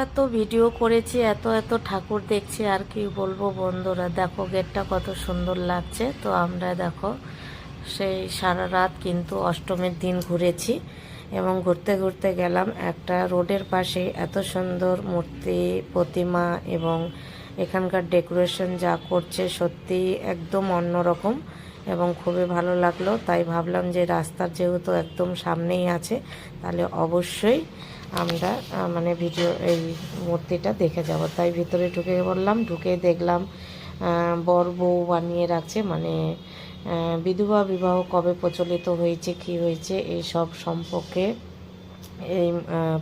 এত ভিডিও করেছি, এত এত ঠাকুর দেখছি, আর কি বলবো বন্ধুরা। দেখো গেটটা কত সুন্দর লাগছে। তো আমরা দেখো সেই সারা রাত কিন্তু অষ্টমীর দিন ঘুরেছি, এবং ঘুরতে ঘুরতে গেলাম একটা রোডের পাশে এত সুন্দর মূর্তি, প্রতিমা, এবং এখানকার ডেকোরেশন যা করছে সত্যি একদম অন্যরকম এবং খুবই ভালো লাগলো। তাই ভাবলাম যে রাস্তার যেহেতু একদম সামনেই আছে, তাহলে অবশ্যই আমরা মানে ভিডিও এই মূর্তিটা দেখে যাব। তাই ভিতরে ঢুকে পড়লাম, ঢুকে দেখলাম বর বউ বানিয়ে রাখছে, মানে বিধবা বিবাহ কবে প্রচলিত হয়েছে, কি হয়েছে, এই সব সম্পর্কে এই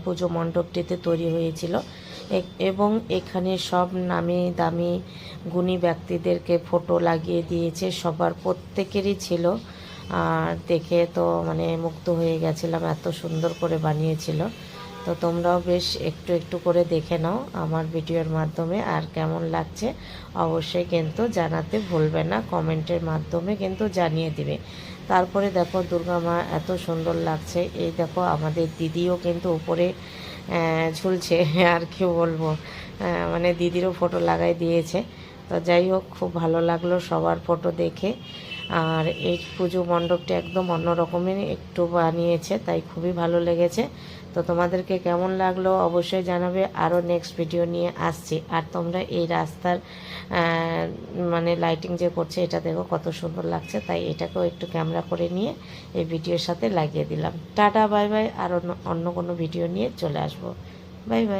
পুজো মণ্ডপটিতে তৈরি হয়েছিল। এবং এখানে সব নামি দামি গুণী ব্যক্তিদেরকে ফটো লাগিয়ে দিয়েছে, সবার প্রত্যেকেরই ছিল। আর দেখে তো মানে মুগ্ধ হয়ে গেছিলাম, এত সুন্দর করে বানিয়েছিল। তো তোমরাও বেশ একটু একটু করে দেখে নাও আমার ভিডিওর মাধ্যমে, আর কেমন লাগছে অবশ্যই কিন্তু জানাতে ভুলবে না, কমেন্টের মাধ্যমে কিন্তু জানিয়ে দিবে। তারপরে দেখো দুর্গা মা এত সুন্দর লাগছে। এই দেখো আমাদের দিদিও কিন্তু উপরে ঝুলছে আর কি বলবো, মানে দিদিরও ফটো লাগাই দিয়েছে। তো যাই হোক, খুব ভালো লাগলো সবার ফটো দেখে। আর এই পুজো মণ্ডপটি একদম অন্য রকমের একটু বানিয়েছে, তাই খুবই ভালো লেগেছে। তো তোমাদেরকে কেমন লাগলো অবশ্যই জানাবে। আরও নেক্সট ভিডিও নিয়ে আসছি। আর তোমরা এই রাস্তার মানে লাইটিং যে করছে এটা দেখো কত সুন্দর লাগছে, তাই এটাকেও একটু ক্যামেরা করে নিয়ে এই ভিডিওর সাথে লাগিয়ে দিলাম। Tata, bye bye. আর অন্য কোনো ভিডিও নিয়ে চলে আসবো। Bye bye.